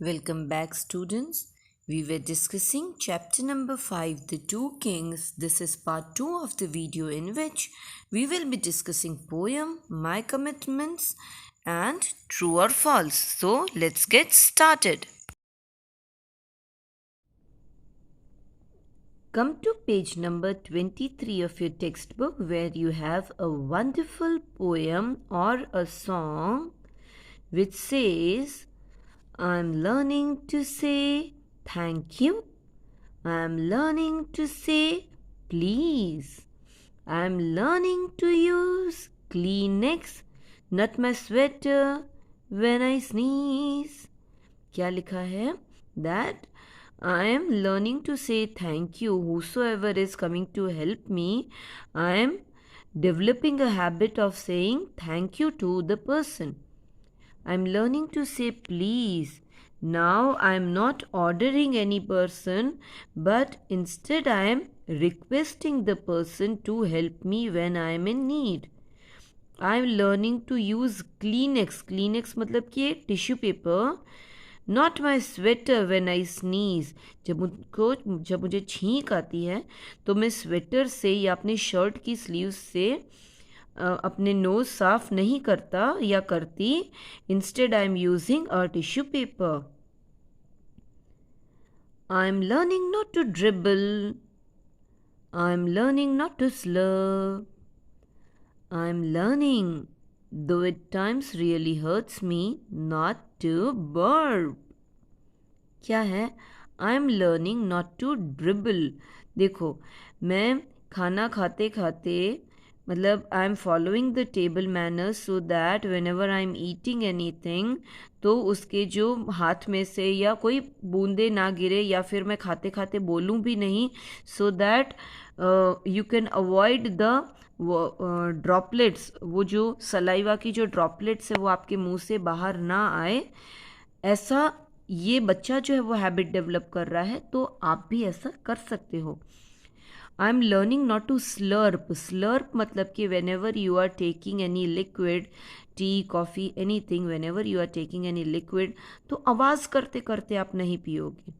Welcome back, students. We were discussing chapter number 5, The Two Kings. This is part 2 of the video in which we will be discussing poem, My Commitments, and True or False. So, let's get started. Come to page number 23 of your textbook where you have a wonderful poem or a song which says, I'm learning to say thank you. I'm learning to say please. I'm learning to use Kleenex, not my sweater when I sneeze. क्या लिखा है? That I am learning to say thank you. Whosoever is coming to help me, I am developing a habit of saying thank you to the person. I'm learning to say please. Now I'm not ordering any person, but instead I am requesting the person to help me when I am in need. I'm learning to use Kleenex. Kleenex मतलब कि tissue paper. Not my sweater when I sneeze. जब मुझे छींक आती है तो मैं sweater से या अपने शर्ट की स्लीव से अपने नोज साफ नहीं करता या करती. Instead I am using a tissue paper. I am learning not to dribble. I am learning not to slur. I am learning, though at times really hurts me, not to burp. क्या है? I am learning not to dribble. देखो, मैं खाना खाते खाते मतलब I am following the table manners so that whenever I am eating anything तो उसके जो हाथ में से या कोई बूंदे ना गिरे या फिर मैं खाते खाते बोलूँ भी नहीं, so that you can avoid the droplets. वो जो सलाइवा की जो ड्रॉपलेट्स है वो आपके मुंह से बाहर ना आए. ऐसा ये बच्चा जो है वो हैबिट डेवलप कर रहा है, तो आप भी ऐसा कर सकते हो. I am learning not to slurp. Slurp मतलब कि whenever you are taking any liquid, tea coffee anything, whenever you are taking any liquid तो आवाज़ करते करते आप नहीं पियोगे.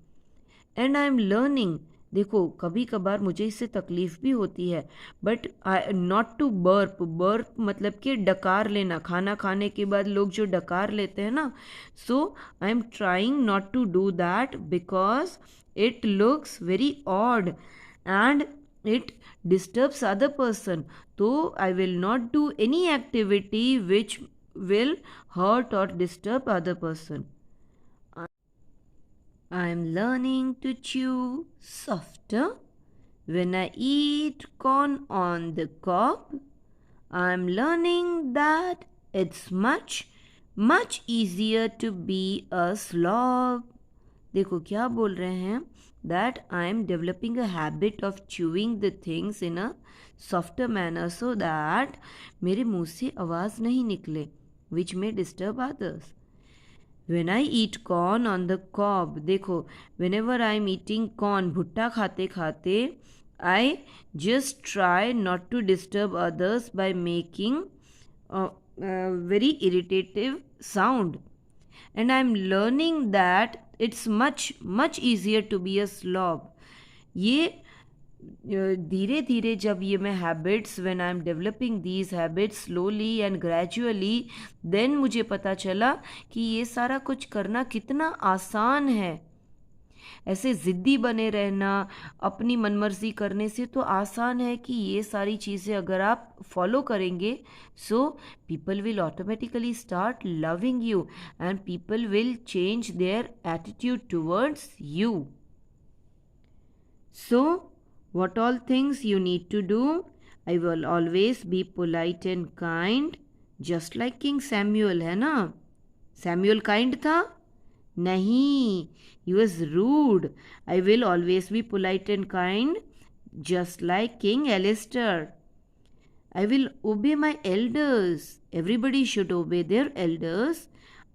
एंड आई एम लर्निंग, देखो कभी कभार मुझे इससे तकलीफ भी होती है, but I not to burp. Burp मतलब कि डकार लेना. खाना खाने के बाद लोग जो डकार लेते हैं ना, so I am trying not to do that because it looks very odd and it disturbs other person. So I will not do any activity which will hurt or disturb other person. I am learning to chew softer when I eat corn on the cob. I am learning that it's much easier to be a slob. देखो क्या बोल रहे हैं, that I am developing a habit of chewing the things in a softer manner so that मेरे मुंह से आवाज़ नहीं निकले which may disturb others. When I eat corn on the cob, देखो whenever I am eating corn, भुट्टा खाते खाते I just try not to disturb others by making a very irritative sound. And I am learning that it's much easier to be a slob. ये धीरे धीरे जब ये मैं habits, when I am developing these habits slowly and gradually, then मुझे पता चला कि ये सारा कुछ करना कितना आसान है. ऐसे ज़िद्दी बने रहना, अपनी मनमर्जी करने से तो आसान है कि ये सारी चीज़ें अगर आप फॉलो करेंगे, so people will automatically start loving you and people will change their attitude towards you. So, what all things you need to do? I will always be polite and kind, just like King Samuel, है ना? Samuel kind था? नहीं, he was rude. I will always be polite and kind, just like King Alistair. I will obey my elders. Everybody should obey their elders.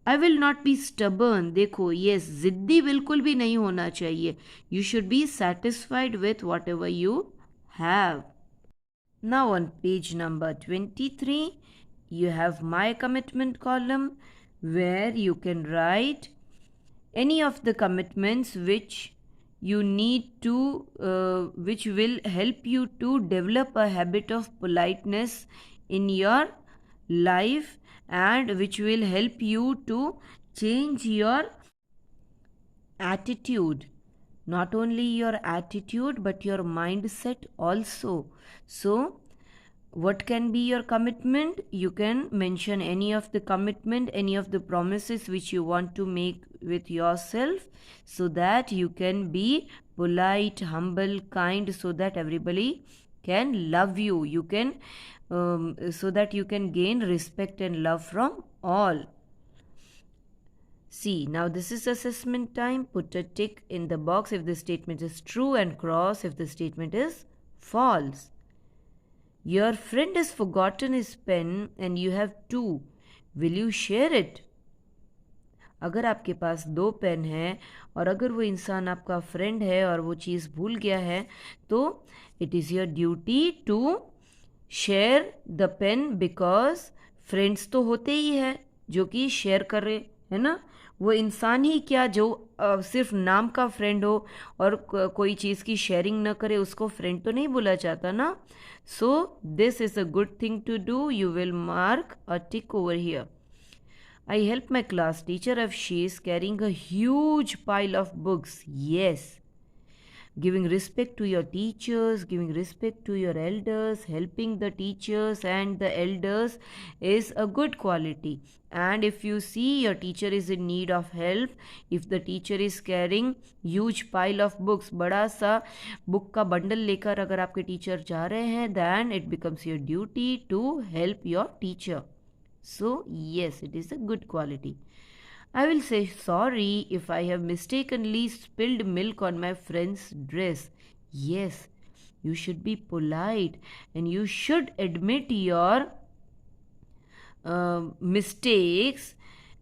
I will not be stubborn. देखो ये ज़िद्दी बिल्कुल भी नहीं होना चाहिए. You should be satisfied with what ever you have. Now on page number 23 you have my commitment column where you can write any of the commitments which you need to which will help you to develop a habit of politeness in your life, and which will help you to change your attitude, not only your attitude but your mindset also. So what can be your commitment? You can mention any of the commitment, any of the promises which you want to make with yourself, so that you can be polite, humble, kind, so that everybody can love you. You can so that you can gain respect and love from all. See, now this is assessment time. Put a tick in the box if the statement is true and cross if the statement is false. Your friend has forgotten his pen and you have two. Will you share it? अगर आपके पास 2 pen हैं और अगर वो इंसान आपका friend है और वो चीज़ भूल गया है, तो it is your duty to share the pain, because friends तो होते ही है जो कि शेयर कर रहे है ना। वो इंसान ही क्या जो सिर्फ नाम का फ्रेंड हो और कोई चीज़ की शेयरिंग न करे, उसको फ्रेंड तो नहीं बोला जाता ना। So this is a good thing to do. You will mark a tick over here. I help my class teacher if she is carrying a huge pile of books. Yes. Giving respect to your teachers, giving respect to your elders, helping the teachers and the elders is a good quality. And if you see your teacher is in need of help, if the teacher is carrying huge pile of books, बड़ा सा book का bundle लेकर अगर आपके teacher जा रहे हैं, then it becomes your duty to help your teacher. So yes, it is a good quality. I will say sorry if I have mistakenly spilled milk on my friend's dress. Yes, you should be polite and you should admit your mistakes,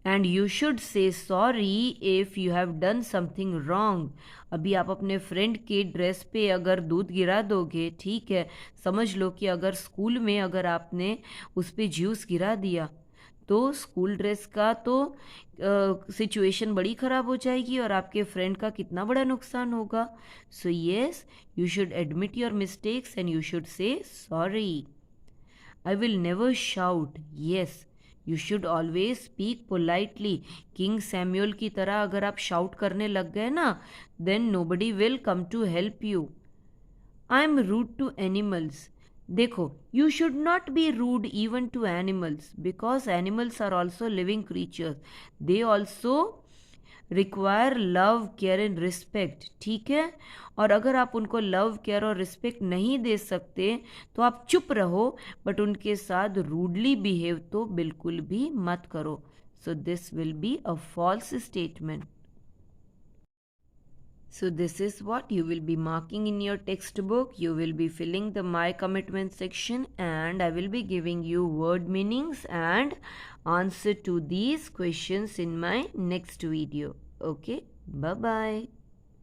and you should say sorry if you have done something wrong. अभी आप अपने friend के dress पे अगर दूध गिरा दोगे, ठीक है, समझ लो कि अगर स्कूल में अगर आपने उस पर जूस गिरा दिया तो स्कूल ड्रेस का तो सिचुएशन बड़ी ख़राब हो जाएगी और आपके फ्रेंड का कितना बड़ा नुकसान होगा. So yes, you should admit your mistakes and you should say sorry. I will never shout. Yes, you should always speak politely. King Samuel की तरह अगर आप shout करने लग गए ना, then nobody will come to help you. I am rude to animals. देखो, you should not be rude even to animals, because animals are also living creatures. They also require love, care and respect. ठीक है, और अगर आप उनको love, care और respect नहीं दे सकते तो आप चुप रहो, बट उनके साथ रूडली बिहेव तो बिल्कुल भी मत करो. So this will be a false statement. So this is what you will be marking in your textbook. You will be filling the my commitment section, and I will be giving you word meanings and answer to these questions in my next video. Okay, bye bye.